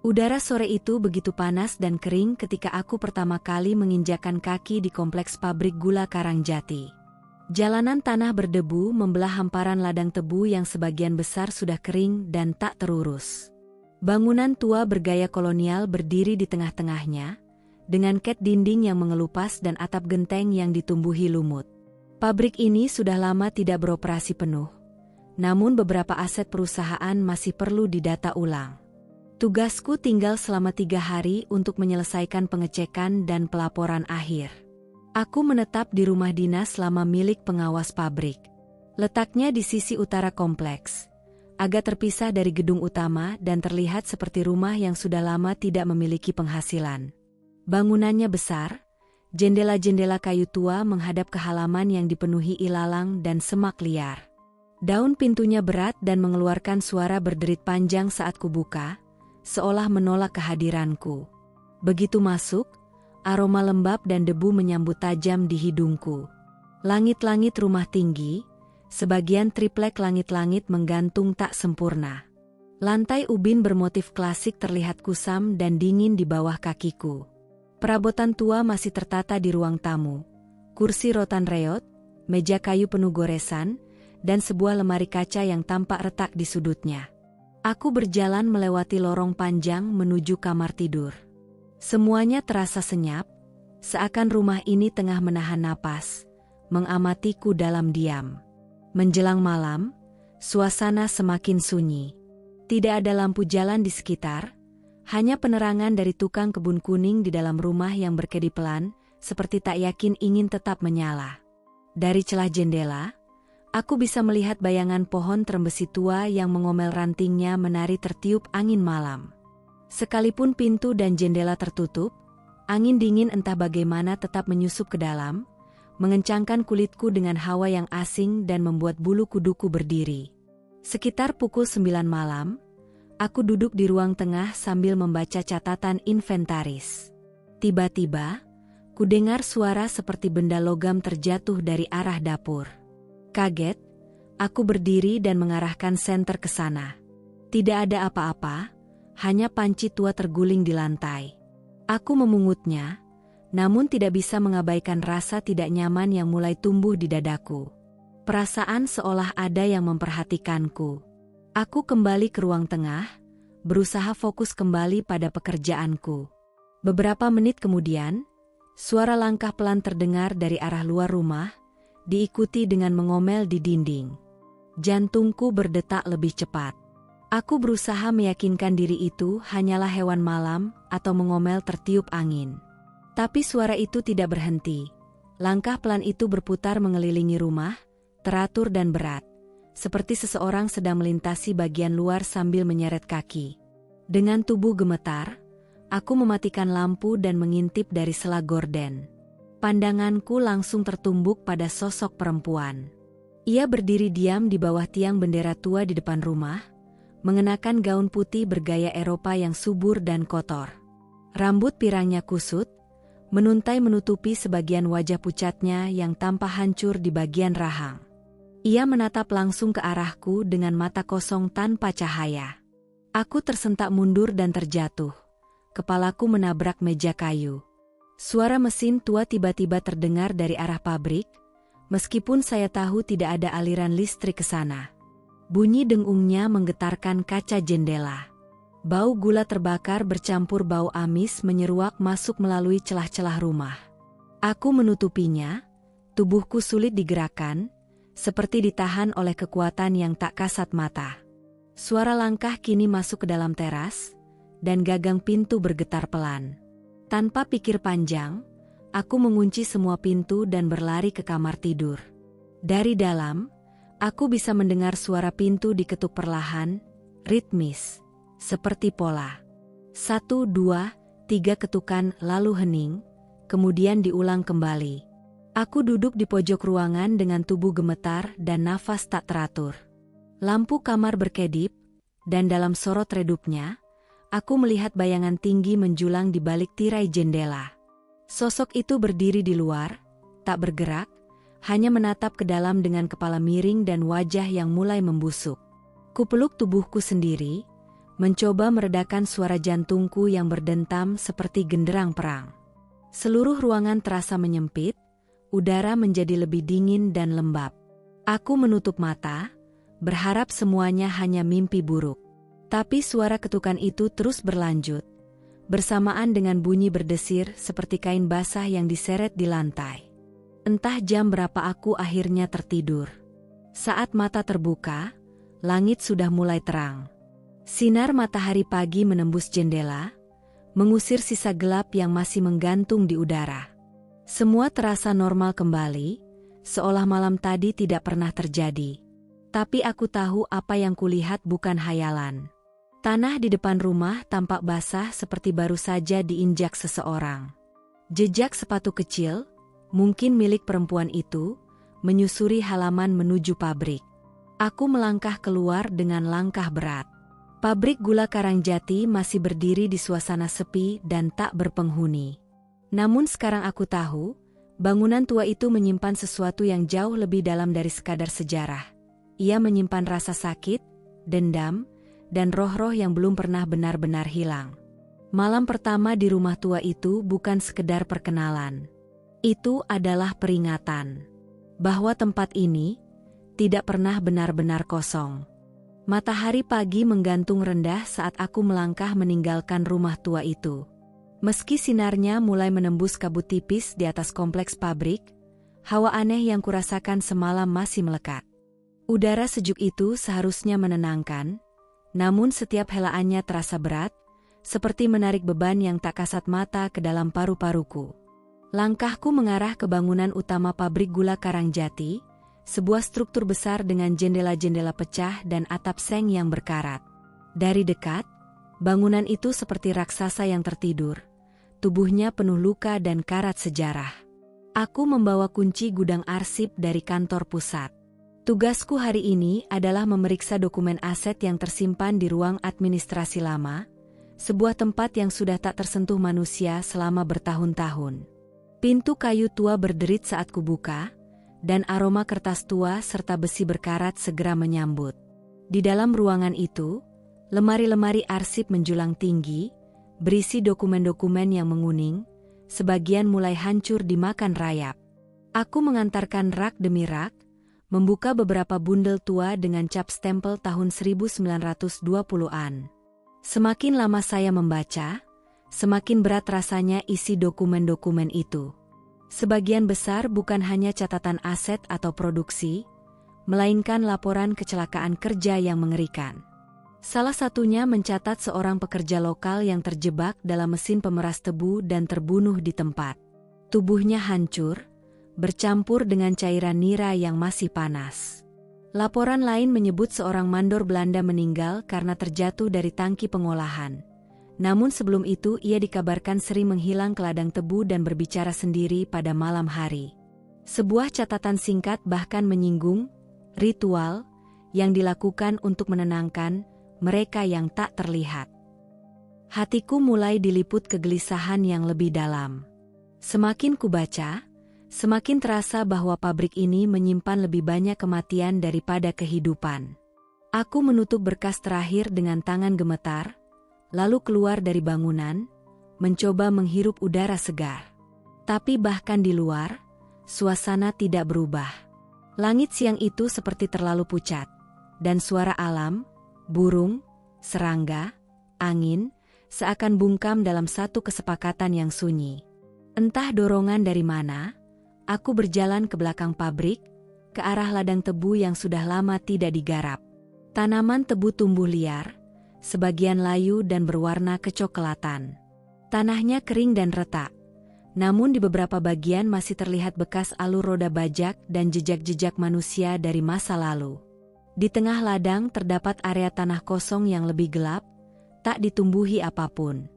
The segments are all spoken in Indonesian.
Udara sore itu begitu panas dan kering ketika aku pertama kali menginjakkan kaki di kompleks pabrik gula Karangjati. Jalanan tanah berdebu membelah hamparan ladang tebu yang sebagian besar sudah kering dan tak terurus. Bangunan tua bergaya kolonial berdiri di tengah-tengahnya, dengan ket dinding yang mengelupas dan atap genteng yang ditumbuhi lumut. Pabrik ini sudah lama tidak beroperasi penuh, namun beberapa aset perusahaan masih perlu didata ulang. Tugasku tinggal selama 3 hari untuk menyelesaikan pengecekan dan pelaporan akhir. Aku menetap di rumah dinas lama milik pengawas pabrik. Letaknya di sisi utara kompleks, agak terpisah dari gedung utama dan terlihat seperti rumah yang sudah lama tidak memiliki penghasilan. Bangunannya besar, jendela-jendela kayu tua menghadap ke halaman yang dipenuhi ilalang dan semak liar. Daun pintunya berat dan mengeluarkan suara berderit panjang saat kubuka, seolah menolak kehadiranku. Begitu masuk, aroma lembab dan debu menyambut tajam di hidungku. Langit-langit rumah tinggi, sebagian triplek langit-langit menggantung tak sempurna. Lantai ubin bermotif klasik terlihat kusam dan dingin di bawah kakiku. Perabotan tua masih tertata di ruang tamu. Kursi rotan reot, meja kayu penuh goresan, dan sebuah lemari kaca yang tampak retak di sudutnya. Aku berjalan melewati lorong panjang menuju kamar tidur. Semuanya terasa senyap, seakan rumah ini tengah menahan napas, mengamatiku dalam diam. Menjelang malam, suasana semakin sunyi. Tidak ada lampu jalan di sekitar, hanya penerangan dari tukang kebun kuning di dalam rumah yang berkedip-kedipan, seperti tak yakin ingin tetap menyala. Dari celah jendela, aku bisa melihat bayangan pohon trembesi tua yang mengomel rantingnya menari tertiup angin malam. Sekalipun pintu dan jendela tertutup, angin dingin entah bagaimana tetap menyusup ke dalam, mengencangkan kulitku dengan hawa yang asing dan membuat bulu kuduku berdiri. Sekitar pukul 9 malam, aku duduk di ruang tengah sambil membaca catatan inventaris. Tiba-tiba, kudengar suara seperti benda logam terjatuh dari arah dapur. Kaget, aku berdiri dan mengarahkan senter ke sana. Tidak ada apa-apa, hanya panci tua terguling di lantai. Aku memungutnya, namun tidak bisa mengabaikan rasa tidak nyaman yang mulai tumbuh di dadaku. Perasaan seolah ada yang memperhatikanku. Aku kembali ke ruang tengah, berusaha fokus kembali pada pekerjaanku. Beberapa menit kemudian, suara langkah pelan terdengar dari arah luar rumah, diikuti dengan mengomel di dinding. Jantungku berdetak lebih cepat. Aku berusaha meyakinkan diri itu hanyalah hewan malam atau mengomel tertiup angin. Tapi suara itu tidak berhenti. Langkah pelan itu berputar mengelilingi rumah, teratur dan berat, seperti seseorang sedang melintasi bagian luar sambil menyeret kaki. Dengan tubuh gemetar, aku mematikan lampu dan mengintip dari sela gorden. Pandanganku langsung tertumbuk pada sosok perempuan. Ia berdiri diam di bawah tiang bendera tua di depan rumah, mengenakan gaun putih bergaya Eropa yang subur dan kotor. Rambut pirangnya kusut, menuntai menutupi sebagian wajah pucatnya yang tampak hancur di bagian rahang. Ia menatap langsung ke arahku dengan mata kosong tanpa cahaya. Aku tersentak mundur dan terjatuh. Kepalaku menabrak meja kayu. Suara mesin tua tiba-tiba terdengar dari arah pabrik, meskipun saya tahu tidak ada aliran listrik ke sana. Bunyi dengungnya menggetarkan kaca jendela. Bau gula terbakar bercampur bau amis menyeruak masuk melalui celah-celah rumah. Aku menutupinya, tubuhku sulit digerakkan, seperti ditahan oleh kekuatan yang tak kasat mata. Suara langkah kini masuk ke dalam teras, dan gagang pintu bergetar pelan. Tanpa pikir panjang, aku mengunci semua pintu dan berlari ke kamar tidur. Dari dalam, aku bisa mendengar suara pintu diketuk perlahan, ritmis, seperti pola. 1, 2, 3 ketukan lalu hening, kemudian diulang kembali. Aku duduk di pojok ruangan dengan tubuh gemetar dan nafas tak teratur. Lampu kamar berkedip, dan dalam sorot redupnya, aku melihat bayangan tinggi menjulang di balik tirai jendela. Sosok itu berdiri di luar, tak bergerak, hanya menatap ke dalam dengan kepala miring dan wajah yang mulai membusuk. Kupeluk tubuhku sendiri, mencoba meredakan suara jantungku yang berdentam seperti genderang perang. Seluruh ruangan terasa menyempit, udara menjadi lebih dingin dan lembab. Aku menutup mata, berharap semuanya hanya mimpi buruk. Tapi suara ketukan itu terus berlanjut, bersamaan dengan bunyi berdesir seperti kain basah yang diseret di lantai. Entah jam berapa aku akhirnya tertidur. Saat mata terbuka, langit sudah mulai terang. Sinar matahari pagi menembus jendela, mengusir sisa gelap yang masih menggantung di udara. Semua terasa normal kembali, seolah malam tadi tidak pernah terjadi. Tapi aku tahu apa yang kulihat bukan hayalan. Tanah di depan rumah tampak basah seperti baru saja diinjak seseorang. Jejak sepatu kecil, mungkin milik perempuan itu, menyusuri halaman menuju pabrik. Aku melangkah keluar dengan langkah berat. Pabrik gula Karangjati masih berdiri di suasana sepi dan tak berpenghuni. Namun sekarang aku tahu, bangunan tua itu menyimpan sesuatu yang jauh lebih dalam dari sekadar sejarah. Ia menyimpan rasa sakit, dendam, dan roh-roh yang belum pernah benar-benar hilang. Malam pertama di rumah tua itu bukan sekedar perkenalan. Itu adalah peringatan bahwa tempat ini tidak pernah benar-benar kosong. Matahari pagi menggantung rendah saat aku melangkah meninggalkan rumah tua itu. Meski sinarnya mulai menembus kabut tipis di atas kompleks pabrik, hawa aneh yang kurasakan semalam masih melekat. Udara sejuk itu seharusnya menenangkan, namun setiap helaannya terasa berat, seperti menarik beban yang tak kasat mata ke dalam paru-paruku. Langkahku mengarah ke bangunan utama pabrik gula Karangjati, sebuah struktur besar dengan jendela-jendela pecah dan atap seng yang berkarat. Dari dekat, bangunan itu seperti raksasa yang tertidur. Tubuhnya penuh luka dan karat sejarah. Aku membawa kunci gudang arsip dari kantor pusat. Tugasku hari ini adalah memeriksa dokumen aset yang tersimpan di ruang administrasi lama, sebuah tempat yang sudah tak tersentuh manusia selama bertahun-tahun. Pintu kayu tua berderit saat kubuka, dan aroma kertas tua serta besi berkarat segera menyambut. Di dalam ruangan itu, lemari-lemari arsip menjulang tinggi, berisi dokumen-dokumen yang menguning, sebagian mulai hancur dimakan rayap. Aku mengantarkan rak demi rak, membuka beberapa bundel tua dengan cap stempel tahun 1920-an. Semakin lama saya membaca, semakin berat rasanya isi dokumen-dokumen itu. Sebagian besar bukan hanya catatan aset atau produksi, melainkan laporan kecelakaan kerja yang mengerikan. Salah satunya mencatat seorang pekerja lokal yang terjebak dalam mesin pemeras tebu dan terbunuh di tempat. Tubuhnya hancur, bercampur dengan cairan nira yang masih panas. Laporan lain menyebut seorang mandor Belanda meninggal karena terjatuh dari tangki pengolahan. Namun sebelum itu ia dikabarkan sering menghilang ke ladang tebu dan berbicara sendiri pada malam hari. Sebuah catatan singkat bahkan menyinggung ritual yang dilakukan untuk menenangkan mereka yang tak terlihat. Hatiku mulai diliput kegelisahan yang lebih dalam. Semakin kubaca, semakin terasa bahwa pabrik ini menyimpan lebih banyak kematian daripada kehidupan. Aku menutup berkas terakhir dengan tangan gemetar, lalu keluar dari bangunan, mencoba menghirup udara segar. Tapi bahkan di luar, suasana tidak berubah. Langit siang itu seperti terlalu pucat, dan suara alam, burung, serangga, angin, seakan bungkam dalam satu kesepakatan yang sunyi. Entah dorongan dari mana, aku berjalan ke belakang pabrik, ke arah ladang tebu yang sudah lama tidak digarap. Tanaman tebu tumbuh liar, sebagian layu dan berwarna kecoklatan. Tanahnya kering dan retak, namun di beberapa bagian masih terlihat bekas alur roda bajak dan jejak-jejak manusia dari masa lalu. Di tengah ladang terdapat area tanah kosong yang lebih gelap, tak ditumbuhi apapun.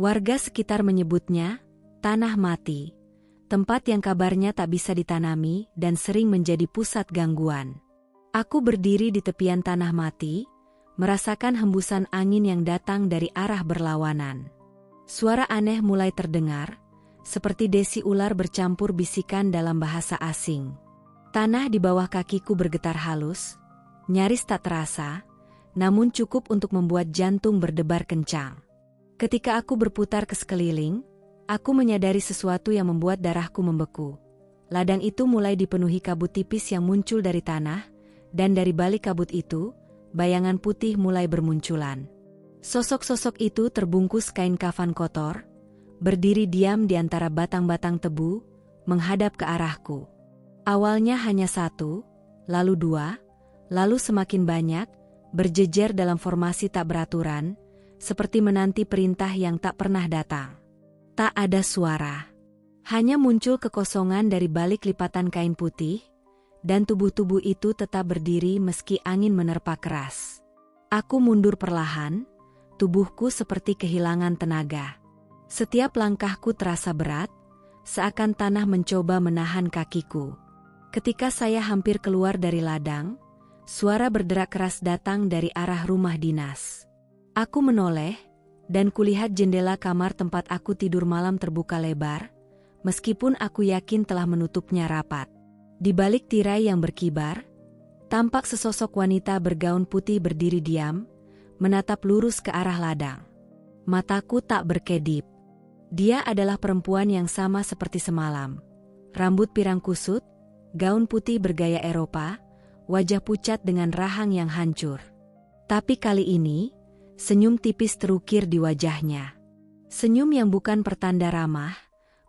Warga sekitar menyebutnya tanah mati, tempat yang kabarnya tak bisa ditanami dan sering menjadi pusat gangguan. Aku berdiri di tepian tanah mati, merasakan hembusan angin yang datang dari arah berlawanan. Suara aneh mulai terdengar, seperti desi ular bercampur bisikan dalam bahasa asing. Tanah di bawah kakiku bergetar halus, nyaris tak terasa, namun cukup untuk membuat jantung berdebar kencang. Ketika aku berputar ke sekeliling, aku menyadari sesuatu yang membuat darahku membeku. Ladang itu mulai dipenuhi kabut tipis yang muncul dari tanah, dan dari balik kabut itu, bayangan putih mulai bermunculan. Sosok-sosok itu terbungkus kain kafan kotor, berdiri diam di antara batang-batang tebu, menghadap ke arahku. Awalnya hanya satu, lalu dua, lalu semakin banyak, berjejer dalam formasi tak beraturan, seperti menanti perintah yang tak pernah datang. Tak ada suara. Hanya muncul kekosongan dari balik lipatan kain putih, dan tubuh-tubuh itu tetap berdiri meski angin menerpa keras. Aku mundur perlahan, tubuhku seperti kehilangan tenaga. Setiap langkahku terasa berat, seakan tanah mencoba menahan kakiku. Ketika saya hampir keluar dari ladang, suara berderak keras datang dari arah rumah dinas. Aku menoleh, dan kulihat jendela kamar tempat aku tidur malam terbuka lebar, meskipun aku yakin telah menutupnya rapat. Di balik tirai yang berkibar, tampak sesosok wanita bergaun putih berdiri diam, menatap lurus ke arah ladang. Mataku tak berkedip. Dia adalah perempuan yang sama seperti semalam. Rambut pirang kusut, gaun putih bergaya Eropa, wajah pucat dengan rahang yang hancur. Tapi kali ini, senyum tipis terukir di wajahnya. Senyum yang bukan pertanda ramah,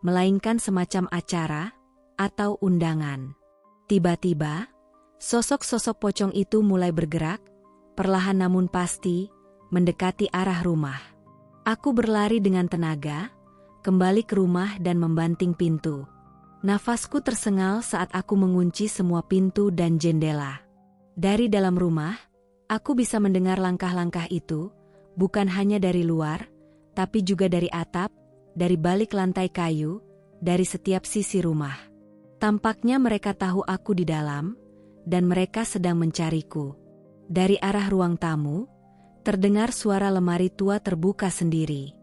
melainkan semacam acara atau undangan. Tiba-tiba, sosok-sosok pocong itu mulai bergerak, perlahan namun pasti, mendekati arah rumah. Aku berlari dengan tenaga, kembali ke rumah dan membanting pintu. Nafasku tersengal saat aku mengunci semua pintu dan jendela. Dari dalam rumah, aku bisa mendengar langkah-langkah itu, bukan hanya dari luar, tapi juga dari atap, dari balik lantai kayu, dari setiap sisi rumah. Tampaknya mereka tahu aku di dalam, dan mereka sedang mencariku. Dari arah ruang tamu, terdengar suara lemari tua terbuka sendiri.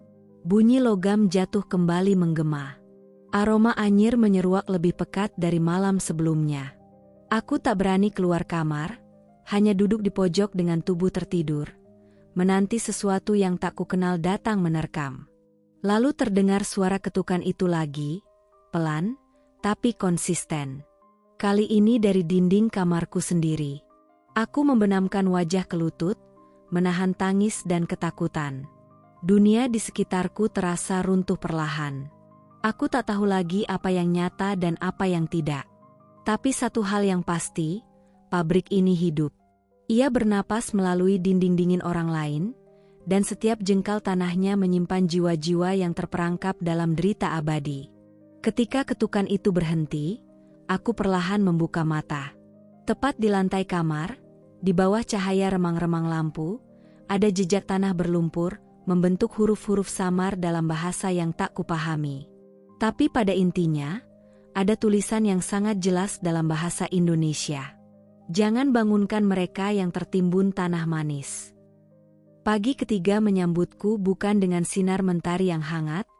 Bunyi logam jatuh kembali menggema. Aroma anyir menyeruak lebih pekat dari malam sebelumnya. Aku tak berani keluar kamar, hanya duduk di pojok dengan tubuh tertidur, menanti sesuatu yang tak kukenal datang menerkam. Lalu terdengar suara ketukan itu lagi, pelan, tapi konsisten. Kali ini dari dinding kamarku sendiri. Aku membenamkan wajah ke lutut, menahan tangis dan ketakutan. Dunia di sekitarku terasa runtuh perlahan. Aku tak tahu lagi apa yang nyata dan apa yang tidak. Tapi satu hal yang pasti, pabrik ini hidup. Ia bernapas melalui dinding dingin orang lain, dan setiap jengkal tanahnya menyimpan jiwa-jiwa yang terperangkap dalam derita abadi. Ketika ketukan itu berhenti, aku perlahan membuka mata. Tepat di lantai kamar, di bawah cahaya remang-remang lampu, ada jejak tanah berlumpur, membentuk huruf-huruf samar dalam bahasa yang tak kupahami. Tapi pada intinya, ada tulisan yang sangat jelas dalam bahasa Indonesia. Jangan bangunkan mereka yang tertimbun tanah manis. Pagi ketiga menyambutku bukan dengan sinar mentari yang hangat,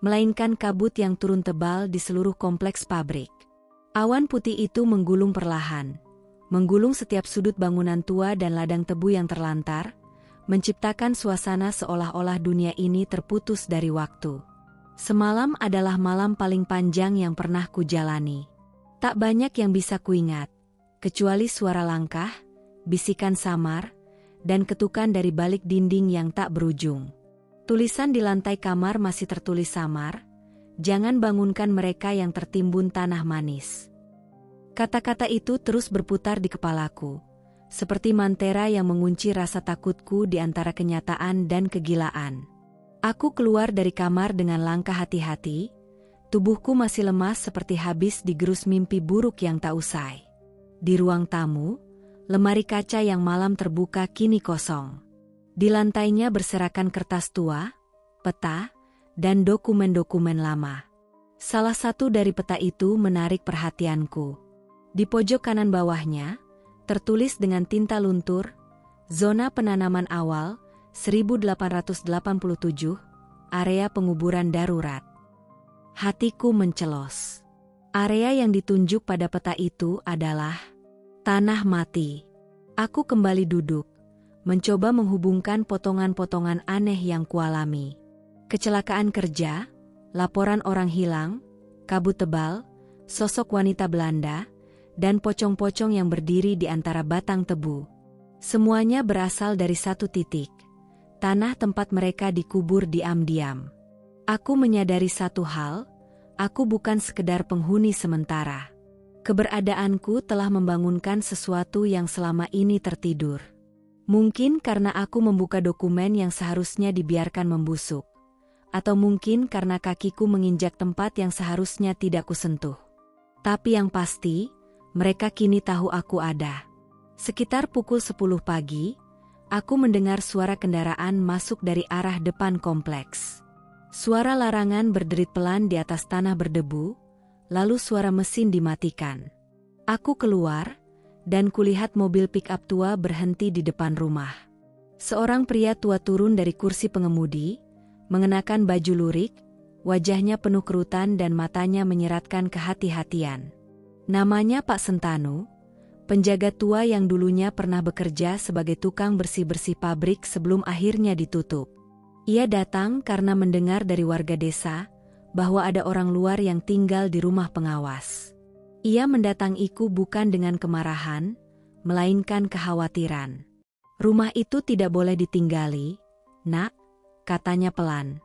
melainkan kabut yang turun tebal di seluruh kompleks pabrik. Awan putih itu menggulung perlahan, menggulung setiap sudut bangunan tua dan ladang tebu yang terlantar, menciptakan suasana seolah-olah dunia ini terputus dari waktu. Semalam adalah malam paling panjang yang pernah kujalani. Tak banyak yang bisa kuingat, kecuali suara langkah, bisikan samar, dan ketukan dari balik dinding yang tak berujung. Tulisan di lantai kamar masih tertulis samar, "Jangan bangunkan mereka yang tertimbun tanah manis." Kata-kata itu terus berputar di kepalaku, seperti mantera yang mengunci rasa takutku di antara kenyataan dan kegilaan. Aku keluar dari kamar dengan langkah hati-hati, tubuhku masih lemas seperti habis digerus mimpi buruk yang tak usai. Di ruang tamu, lemari kaca yang malam terbuka kini kosong. Di lantainya berserakan kertas tua, peta, dan dokumen-dokumen lama. Salah satu dari peta itu menarik perhatianku. Di pojok kanan bawahnya, tertulis dengan tinta luntur, "Zona penanaman awal, 1887, area penguburan darurat." Hatiku mencelos. Area yang ditunjuk pada peta itu adalah tanah mati. Aku kembali duduk, mencoba menghubungkan potongan-potongan aneh yang kualami. Kecelakaan kerja, laporan orang hilang, kabut tebal, sosok wanita Belanda, dan pocong-pocong yang berdiri di antara batang tebu. Semuanya berasal dari satu titik, tanah tempat mereka dikubur diam-diam. Aku menyadari satu hal, aku bukan sekedar penghuni sementara. Keberadaanku telah membangunkan sesuatu yang selama ini tertidur. Mungkin karena aku membuka dokumen yang seharusnya dibiarkan membusuk. Atau mungkin karena kakiku menginjak tempat yang seharusnya tidak kusentuh. Tapi yang pasti, mereka kini tahu aku ada. Sekitar pukul 10 pagi, aku mendengar suara kendaraan masuk dari arah depan kompleks. Suara larangan berderit pelan di atas tanah berdebu, lalu suara mesin dimatikan. Aku keluar, dan kulihat mobil pick-up tua berhenti di depan rumah. Seorang pria tua turun dari kursi pengemudi, mengenakan baju lurik, wajahnya penuh kerutan dan matanya menyeratkan kehati-hatian. Namanya Pak Sentanu, penjaga tua yang dulunya pernah bekerja sebagai tukang bersih-bersih pabrik sebelum akhirnya ditutup. Ia datang karena mendengar dari warga desa bahwa ada orang luar yang tinggal di rumah pengawas. Ia mendatangiku bukan dengan kemarahan, melainkan kekhawatiran. "Rumah itu tidak boleh ditinggali, Nak," katanya pelan.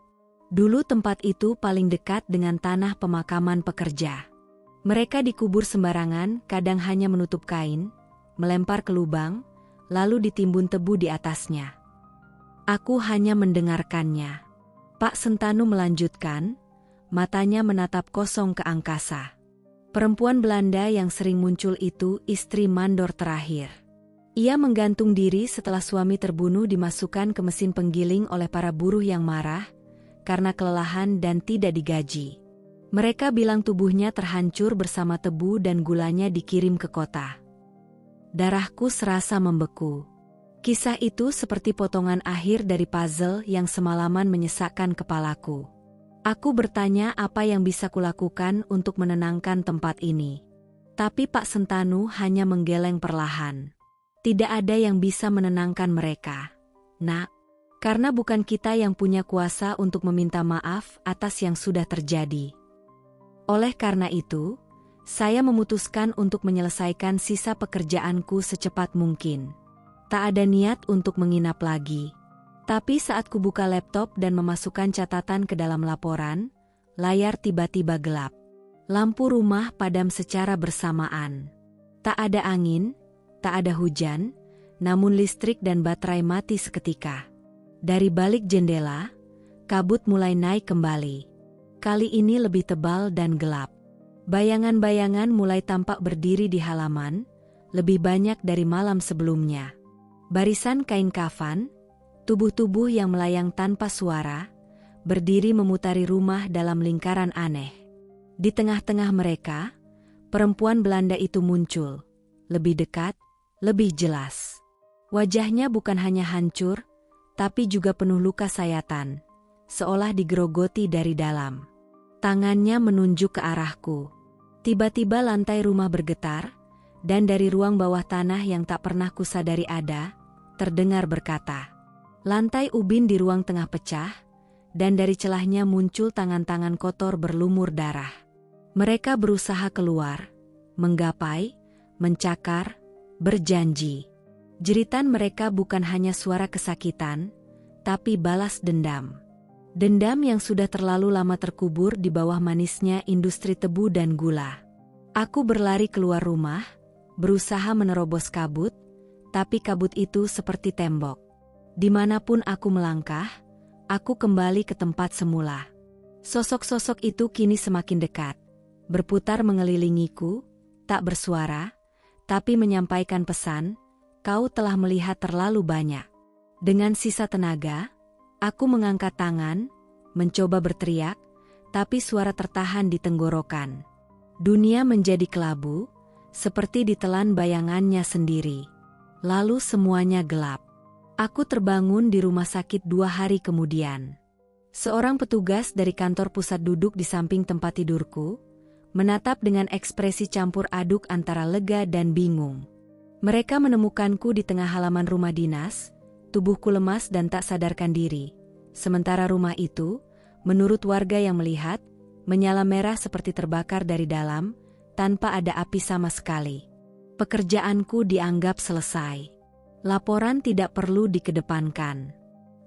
"Dulu tempat itu paling dekat dengan tanah pemakaman pekerja. Mereka dikubur sembarangan, kadang hanya menutup kain, melempar ke lubang, lalu ditimbun tebu di atasnya." Aku hanya mendengarkannya. Pak Sentanu melanjutkan, matanya menatap kosong ke angkasa. Perempuan Belanda yang sering muncul itu istri mandor terakhir. Ia menggantung diri setelah suami terbunuh dimasukkan ke mesin penggiling oleh para buruh yang marah karena kelelahan dan tidak digaji. Mereka bilang tubuhnya terhancur bersama tebu dan gulanya dikirim ke kota. Darahku serasa membeku. Kisah itu seperti potongan akhir dari puzzle yang semalaman menyesakkan kepalaku. Aku bertanya apa yang bisa kulakukan untuk menenangkan tempat ini. Tapi Pak Sentanu hanya menggeleng perlahan. "Tidak ada yang bisa menenangkan mereka, Nak. Karena bukan kita yang punya kuasa untuk meminta maaf atas yang sudah terjadi. Oleh karena itu, saya memutuskan untuk menyelesaikan sisa pekerjaanku secepat mungkin. Tak ada niat untuk menginap lagi. Tapi saat kubuka laptop dan memasukkan catatan ke dalam laporan, layar tiba-tiba gelap. Lampu rumah padam secara bersamaan. Tak ada angin, tak ada hujan, namun listrik dan baterai mati seketika. Dari balik jendela, kabut mulai naik kembali. Kali ini lebih tebal dan gelap. Bayangan-bayangan mulai tampak berdiri di halaman, lebih banyak dari malam sebelumnya. Barisan kain kafan, tubuh-tubuh yang melayang tanpa suara, berdiri memutari rumah dalam lingkaran aneh. Di tengah-tengah mereka, perempuan Belanda itu muncul, lebih dekat, lebih jelas. Wajahnya bukan hanya hancur, tapi juga penuh luka sayatan, seolah digerogoti dari dalam. Tangannya menunjuk ke arahku. Tiba-tiba lantai rumah bergetar, dan dari ruang bawah tanah yang tak pernah kusadari ada, terdengar berkata. Lantai ubin di ruang tengah pecah, dan dari celahnya muncul tangan-tangan kotor berlumur darah. Mereka berusaha keluar, menggapai, mencakar, berjanji. Jeritan mereka bukan hanya suara kesakitan, tapi balas dendam. Dendam yang sudah terlalu lama terkubur di bawah manisnya industri tebu dan gula. Aku berlari keluar rumah, berusaha menerobos kabut, tapi kabut itu seperti tembok. Dimanapun aku melangkah, aku kembali ke tempat semula. Sosok-sosok itu kini semakin dekat, berputar mengelilingiku, tak bersuara, tapi menyampaikan pesan, "Kau telah melihat terlalu banyak." Dengan sisa tenaga, aku mengangkat tangan, mencoba berteriak, tapi suara tertahan di tenggorokan. Dunia menjadi kelabu, seperti ditelan bayangannya sendiri. Lalu semuanya gelap. Aku terbangun di rumah sakit 2 hari kemudian. Seorang petugas dari kantor pusat duduk di samping tempat tidurku, menatap dengan ekspresi campur aduk antara lega dan bingung. Mereka menemukanku di tengah halaman rumah dinas, Tubuhku lemas dan tak sadarkan diri. Sementara rumah itu, menurut warga yang melihat, menyala merah seperti terbakar dari dalam, tanpa ada api sama sekali. Pekerjaanku dianggap selesai. Laporan tidak perlu dikedepankan.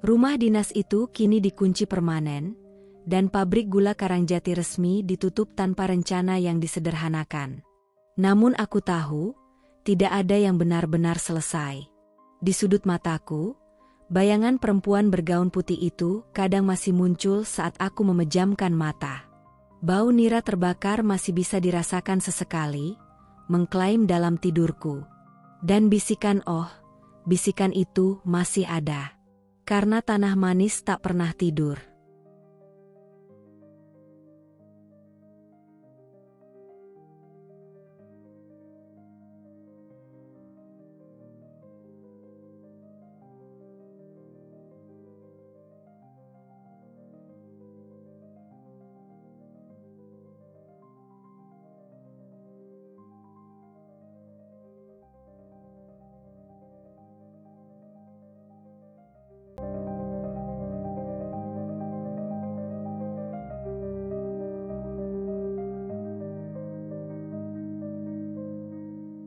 Rumah dinas itu kini dikunci permanen, dan pabrik gula Karangjati resmi ditutup tanpa rencana yang disederhanakan. Namun aku tahu, tidak ada yang benar-benar selesai. Di sudut mataku, bayangan perempuan bergaun putih itu kadang masih muncul saat aku memejamkan mata. Bau nira terbakar masih bisa dirasakan sesekali, mengklaim dalam tidurku. Dan bisikan bisikan itu masih ada. Karena tanah manis tak pernah tidur.